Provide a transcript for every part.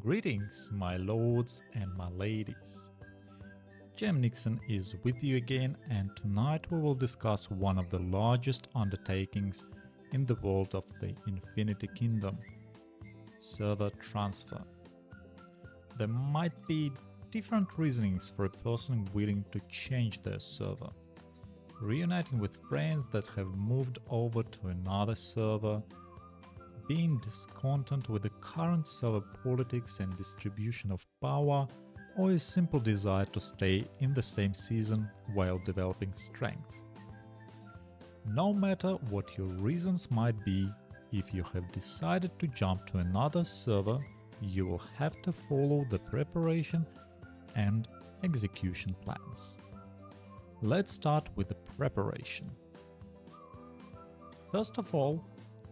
Greetings, my lords and my ladies. Jem Nixon is with you again, and tonight we will discuss one of the largest undertakings in the world of the Infinity Kingdom: server transfer. There might be different reasonings for a person willing to change their server. Reuniting with friends that have moved over to another server, being discontent with the current server politics and distribution of power, or a simple desire to stay in the same season while developing strength. No matter what your reasons might be, if you have decided to jump to another server, you will have to follow the preparation and execution plans. Let's start with the preparation. First of all,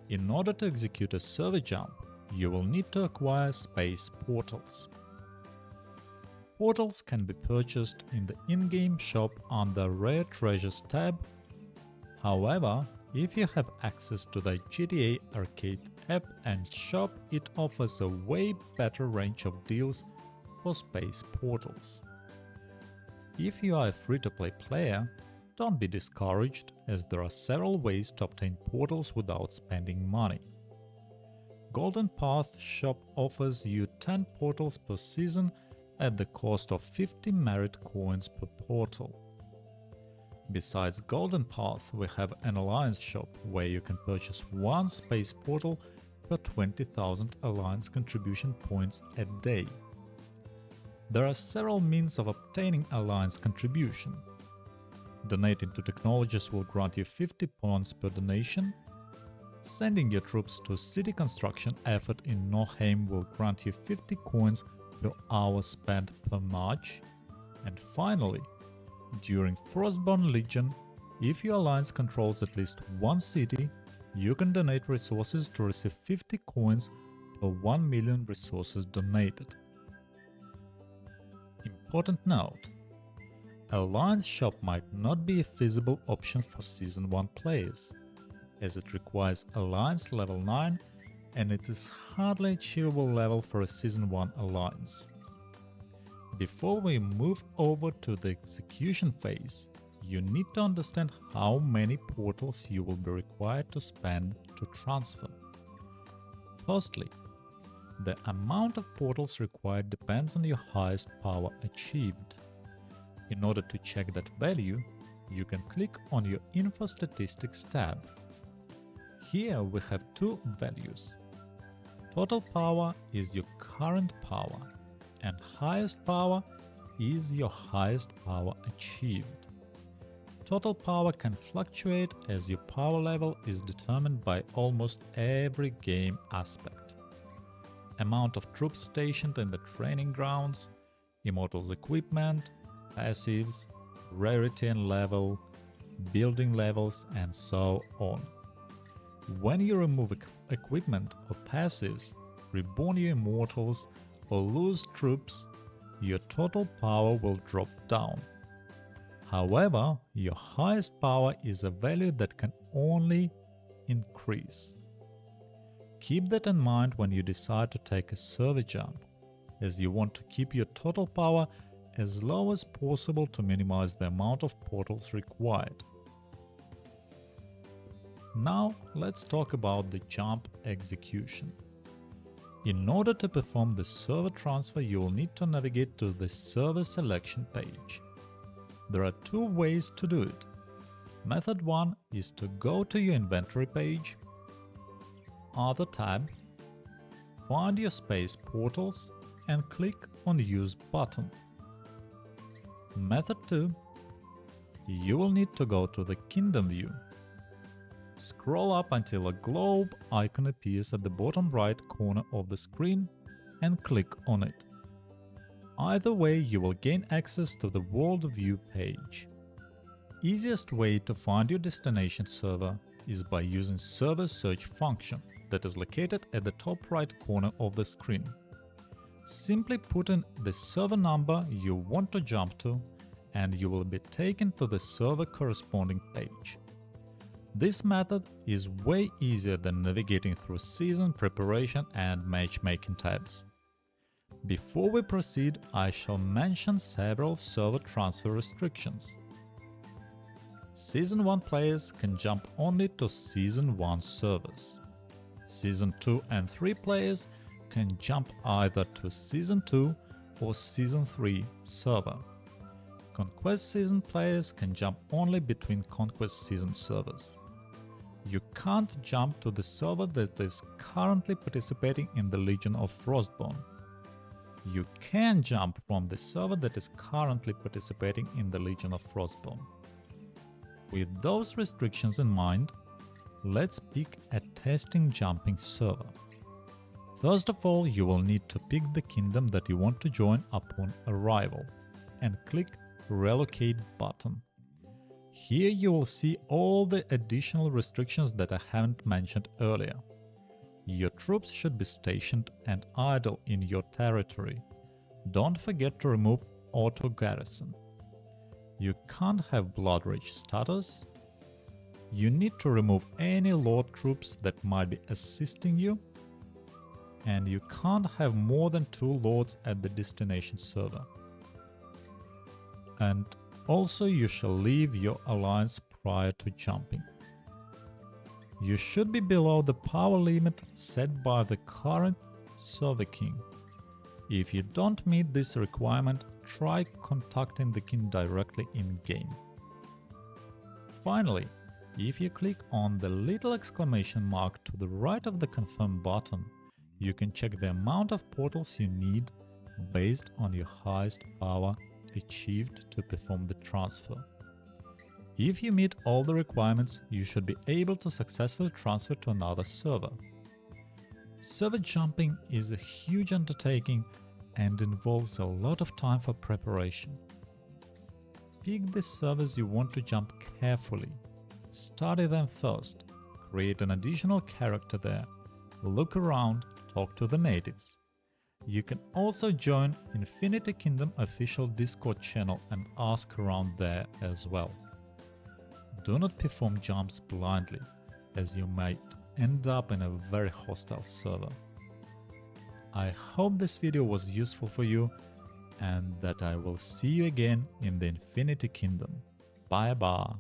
in order to execute a server jump, you will need to acquire space portals. Portals can be purchased in the in-game shop under Rare Treasures tab. However, if you have access to the GTA Arcade app and shop, it offers a way better range of deals for space portals. If you are a free-to-play player, don't be discouraged, as there are several ways to obtain portals without spending money. Golden Path shop offers you 10 portals per season at the cost of 50 merit coins per portal. Besides Golden Path, we have an Alliance shop where you can purchase one space portal per 20,000 Alliance contribution points a day. There are several means of obtaining Alliance contribution. Donating to technologies will grant you 50 points per donation. Sending your troops to a city construction effort in Norheim will grant you 50 coins per hour spent per march. And finally, during Frostborn Legion, if your alliance controls at least one city, you can donate resources to receive 50 coins per 1 million resources donated. Important note: Alliance shop might not be a feasible option for Season 1 players, as it requires Alliance level 9 and it is hardly achievable level for a Season 1 Alliance. Before we move over to the execution phase, you need to understand how many portals you will be required to spend to transfer. Firstly, the amount of portals required depends on your highest power achieved. In order to check that value, you can click on your Info Statistics tab. Here we have two values. Total power is your current power, and highest power is your highest power achieved. Total power can fluctuate as your power level is determined by almost every game aspect. Amount of troops stationed in the training grounds, Immortals equipment, passives, rarity and level, building levels, and so on. When you remove equipment or passives, reborn your Immortals, or lose troops, your total power will drop down. However, your highest power is a value that can only increase. Keep that in mind when you decide to take a server jump, as you want to keep your total power as low as possible to minimize the amount of portals required. Now let's talk about the jump execution. In order to perform the server transfer, you will need to navigate to the server selection page. There are two ways to do it. Method 1 is to go to your inventory page, Other tab, find your space portals and click on the Use button. Method 2, you will need to go to the Kingdom view. Scroll up until a globe icon appears at the bottom right corner of the screen and click on it. Either way, you will gain access to the World View page. Easiest way to find your destination server is by using Server Search function that is located at the top right corner of the screen. Simply put in the server number you want to jump to and you will be taken to the server corresponding page. This method is way easier than navigating through season preparation and matchmaking tabs. Before we proceed, I shall mention several server transfer restrictions. Season 1 players can jump only to Season 1 servers. Season 2 and 3 players can jump either to Season 2 or Season 3 server. Conquest Season players can jump only between Conquest Season servers. You can't jump to the server that is currently participating in the Legion of Frostborn. You can jump from the server that is currently participating in the Legion of Frostborn. With those restrictions in mind, let's pick a testing jumping server. First of all, you will need to pick the kingdom that you want to join upon arrival and click Relocate button. Here you will see all the additional restrictions that I haven't mentioned earlier. Your troops should be stationed and idle in your territory. Don't forget to remove auto garrison. You can't have Blood Rage status. You need to remove any Lord troops that might be assisting you. And you can't have more than 2 Lords at the destination server. And also you shall leave your alliance prior to jumping. You should be below the power limit set by the current server king. If you don't meet this requirement, try contacting the king directly in-game. Finally, if you click on the little exclamation mark to the right of the confirm button, you can check the amount of portals you need based on your highest power achieved to perform the transfer. If you meet all the requirements, you should be able to successfully transfer to another server. Server jumping is a huge undertaking and involves a lot of time for preparation. Pick the servers you want to jump carefully. Study them first, create an additional character there, look around, talk to the natives. You can also join Infinity Kingdom official Discord channel and ask around there as well. Do not perform jumps blindly, as you might end up in a very hostile server. I hope this video was useful for you and that I will see you again in the Infinity Kingdom. Bye bye.